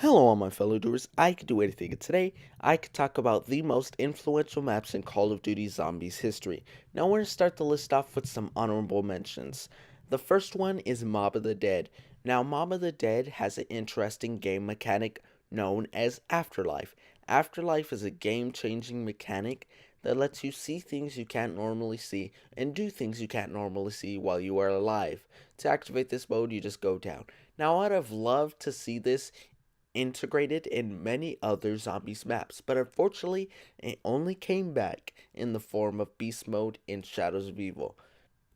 Hello, all my fellow doers. I could do anything, and today I could talk about the most influential maps in Call of Duty Zombies history. Now, we're going to start the list off with some honorable mentions. The first one is Mob of the Dead. Now, Mob of the Dead has an interesting game mechanic known as Afterlife. Afterlife is a game changing mechanic that lets you see things you can't normally see and do things you can't normally see while you are alive. To activate this mode, you just go down. Now, I'd have loved to see this integrated in many other zombies maps, but unfortunately, it only came back in the form of beast mode in Shadows of Evil.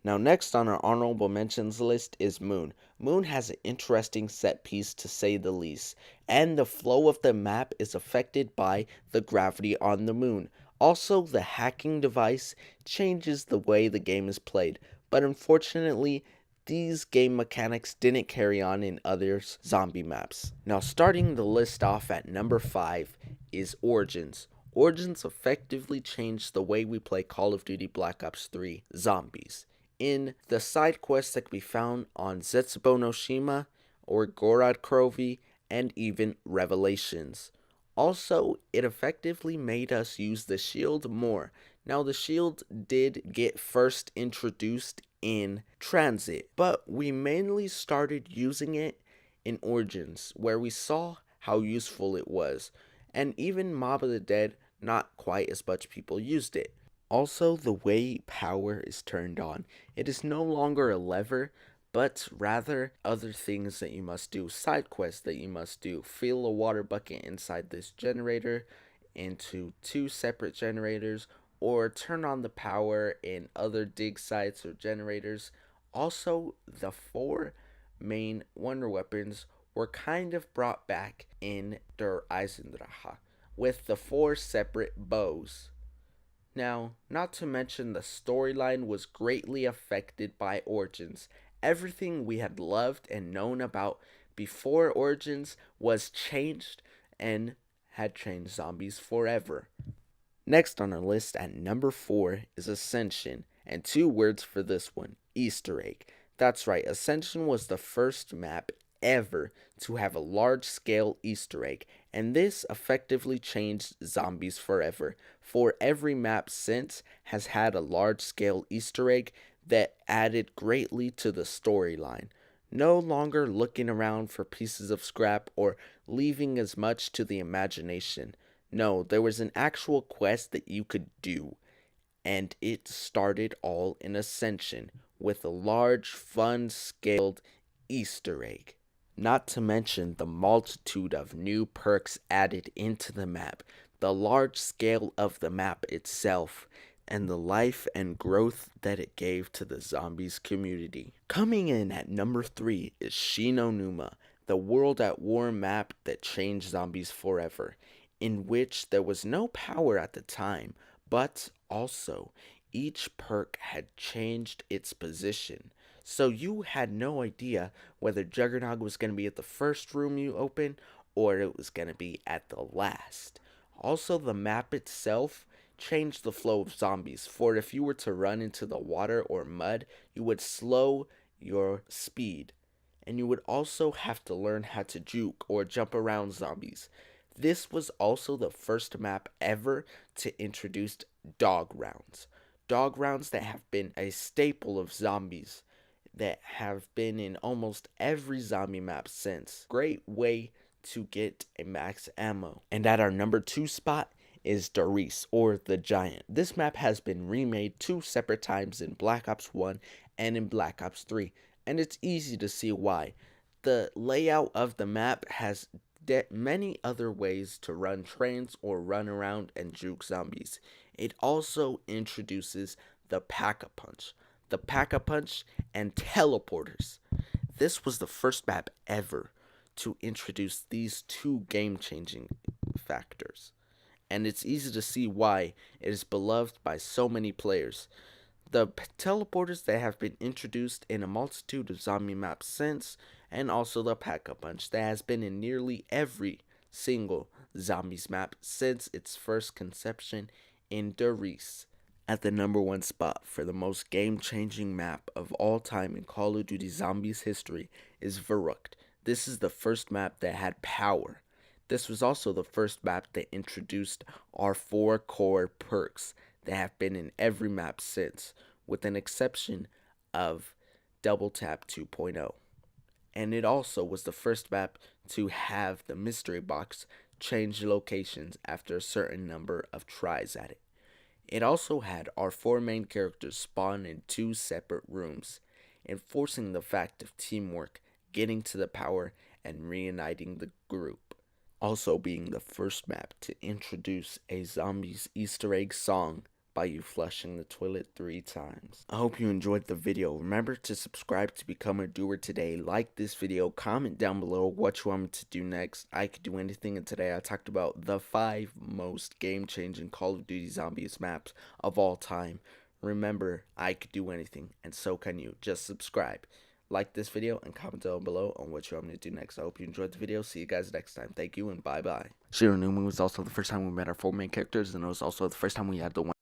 Now, next on our honorable mentions list is Moon. Moon has an interesting set piece to say the least, and the flow of the map is affected by the gravity on the moon. Also, the hacking device changes the way the game is played, but unfortunately, these game mechanics didn't carry on in other zombie maps. Now, starting the list off at number 5 is Origins. Origins effectively changed the way we play Call of Duty Black Ops 3 Zombies in the side quests that can be found on Zetsubo no Shima or Gorod Krovi and even Revelations. Also, it effectively made us use the shield more. Now, the shield did get first introduced in Transit, but we mainly started using it in Origins, where we saw how useful it was, and even Mob of the Dead, not quite as much people used it. Also, the way power is turned on, it is no longer a lever, but rather other things that you must do, side quests that you must do. Fill a water bucket inside this generator into two separate generators, or turn on the power in other dig sites or generators. Also, the four main wonder weapons were kind of brought back in Der Eisendrache with the four separate bows. Now, not to mention the storyline was greatly affected by Origins. Everything we had loved and known about before Origins was changed and had changed zombies forever. Next on our list at number 4 is Ascension, and two words for this one: Easter egg. That's right, Ascension was the first map ever to have a large scale Easter egg, and this effectively changed zombies forever. For every map since has had a large scale Easter egg that added greatly to the storyline. No longer looking around for pieces of scrap or leaving as much to the imagination. No, there was an actual quest that you could do, and it started all in Ascension with a large, fun scaled Easter egg. Not to mention the multitude of new perks added into the map, the large scale of the map itself, and the life and growth that it gave to the zombies community. Coming in at number 3 is Shinonuma, the World at War map that changed zombies forever, in which there was no power at the time, but also each perk had changed its position. So you had no idea whether Juggernog was going to be at the first room you open or it was going to be at the last. Also, the map itself changed the flow of zombies, for if you were to run into the water or mud, you would slow your speed, and you would also have to learn how to juke or jump around zombies. This was also the first map ever to introduce dog rounds. Dog rounds that have been a staple of zombies, that have been in almost every zombie map since. Great way to get a max ammo. And at our number 2 spot is Der Riese, or the Giant. This map has been remade two separate times in Black Ops 1 and in Black Ops 3, and it's easy to see why. The layout of the map has many other ways to run trains or run around and juke zombies. It also introduces the Pack-a-Punch. The Pack-a-Punch and teleporters. This was the first map ever to introduce these two game-changing factors, and it's easy to see why it is beloved by so many players. The teleporters that have been introduced in a multitude of zombie maps since, and also the Pack-a-Punch that has been in nearly every single zombies map since its first conception in Der Riese. At the number 1 spot for the most game-changing map of all time in Call of Duty Zombies history is Verrückt. This is the first map that had power. This was also the first map that introduced our 4 core perks that have been in every map since, with an exception of Double Tap 2.0. And it also was the first map to have the mystery box change locations after a certain number of tries at it. It also had our 4 main characters spawn in 2 separate rooms, enforcing the fact of teamwork, getting to the power, and reuniting the group. Also being the first map to introduce a zombies Easter egg song by you flushing the toilet 3 times. I hope you enjoyed the video. Remember to subscribe to become a doer today. Like this video, comment down below what you want me to do next. I could do anything, and today I talked about the 5 most game-changing Call of Duty Zombies maps of all time. Remember, I could do anything, and so can you. Just subscribe. Like this video and comment down below on what you want me to do next. I hope you enjoyed the video. See you guys next time. Thank you and bye-bye. Zero New Moon was also the first time we met our 4 main characters, and it was also the first time we had the one